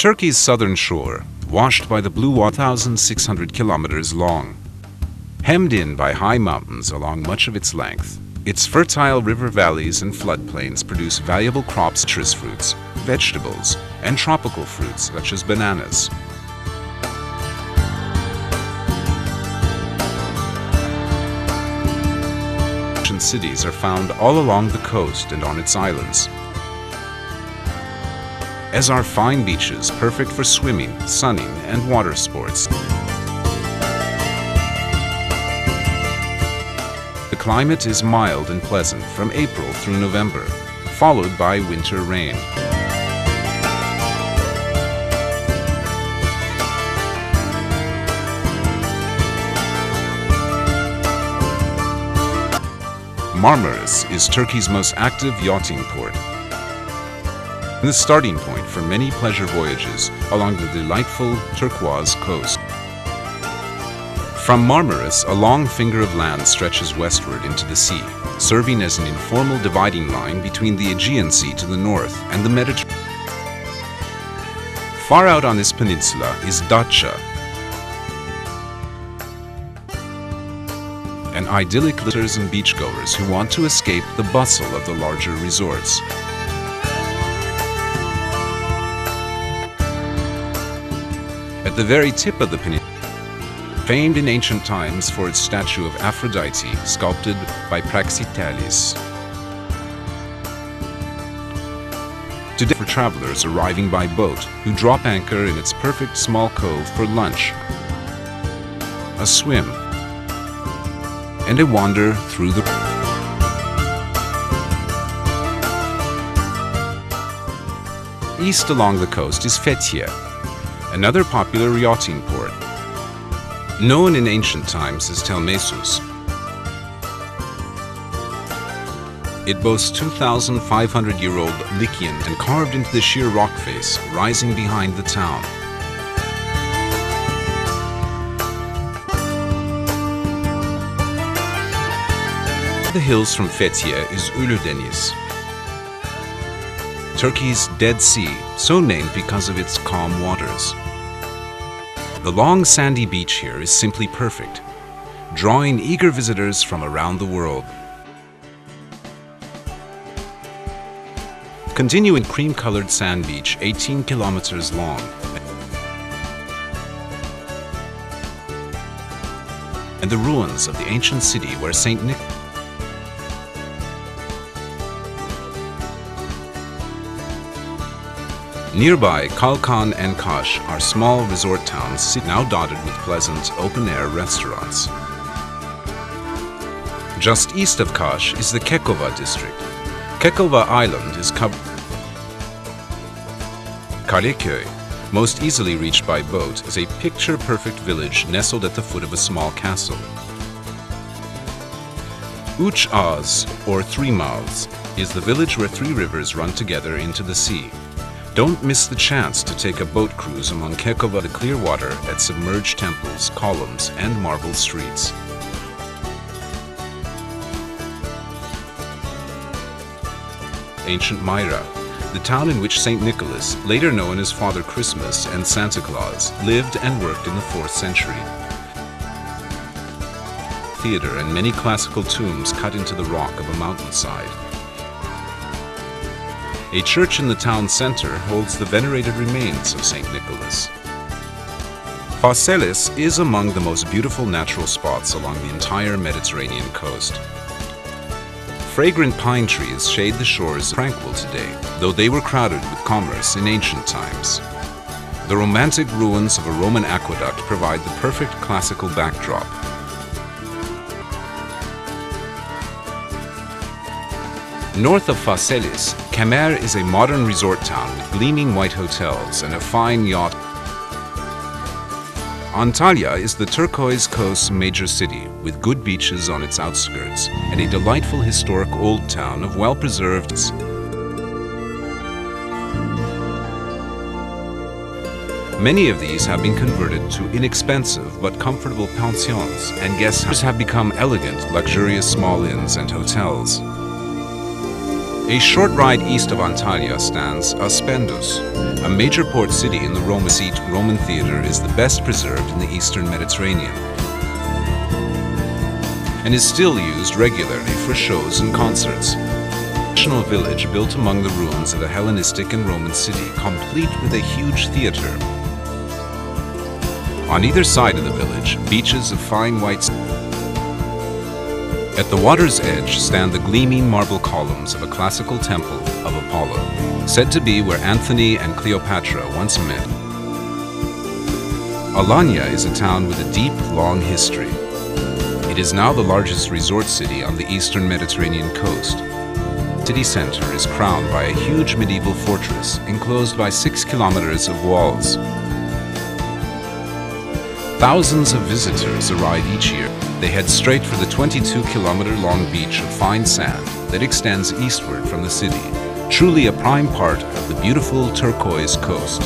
Turkey's southern shore, washed by the blue water, 1,600 kilometers long. Hemmed in by high mountains along much of its length, its fertile river valleys and floodplains produce valuable crops, citrus fruits, vegetables, and tropical fruits such as bananas. Ancient cities are found all along the coast and on its islands, as are fine beaches perfect for swimming, sunning, and water sports. The climate is mild and pleasant from April through November, followed by winter rain. Marmaris is Turkey's most active yachting port, and the starting point for many pleasure voyages along the delightful turquoise coast. From Marmaris, a long finger of land stretches westward into the sea, serving as an informal dividing line between the Aegean Sea to the north and the Mediterranean. Far out on this peninsula is Datça, an idyllic visitors and beachgoers who want to escape the bustle of the larger resorts. At the very tip of the peninsula, famed in ancient times for its statue of Aphrodite, sculpted by Praxiteles. Today, for travelers arriving by boat who drop anchor in its perfect small cove for lunch, a swim, and a wander through the... East along the coast is Fethiye, another popular yachting port, known in ancient times as Telmessus. It boasts 2,500-year-old Lycian and carved into the sheer rock face rising behind the town. The hills from Fethiye is akdeniz, Turkey's Dead Sea, so named because of its calm waters. The long sandy beach here is simply perfect, drawing eager visitors from around the world. Continuing cream-colored sand beach, 18 kilometers long, and the ruins of the ancient city where St. Nicholas. Nearby, Kalkan and Kaş are small resort towns now dotted with pleasant open-air restaurants. Just east of Kaş is the Kekova district. Kekova Island is covered. Kaleköy, most easily reached by boat, is a picture-perfect village nestled at the foot of a small castle. Üç Ağız, or Three Mouths, is the village where three rivers run together into the sea. Don't miss the chance to take a boat cruise among Kekova, the clear water at submerged temples, columns, and marble streets. Ancient Myra, the town in which St. Nicholas, later known as Father Christmas and Santa Claus, lived and worked in the 4th century. Theater and many classical tombs cut into the rock of a mountainside. A church in the town center holds the venerated remains of St. Nicholas. Phaselis is among the most beautiful natural spots along the entire Mediterranean coast. Fragrant pine trees shade the shores tranquil today, though they were crowded with commerce in ancient times. The romantic ruins of a Roman aqueduct provide the perfect classical backdrop. North of Phaselis, Kemer is a modern resort town with gleaming white hotels and a fine yacht. Antalya is the turquoise coast's major city, with good beaches on its outskirts and a delightful historic old town of well-preserved. Many of these have been converted to inexpensive but comfortable pensions, and guest houses have become elegant, luxurious small inns and hotels. A short ride east of Antalya stands Aspendus. A major port city in the Roman seat. Roman theatre is the best preserved in the Eastern Mediterranean and is still used regularly for shows and concerts. National village built among the ruins of a Hellenistic and Roman city, complete with a huge theatre. On either side of the village, beaches of fine white sand. At the water's edge stand the gleaming marble columns of a classical temple of Apollo, said to be where Antony and Cleopatra once met. Alanya is a town with a deep, long history. It is now the largest resort city on the eastern Mediterranean coast. The city center is crowned by a huge medieval fortress enclosed by 6 kilometers of walls. Thousands of visitors arrive each year. They head straight for the 22-kilometer-long beach of fine sand that extends eastward from the city, truly a prime part of the beautiful turquoise coast.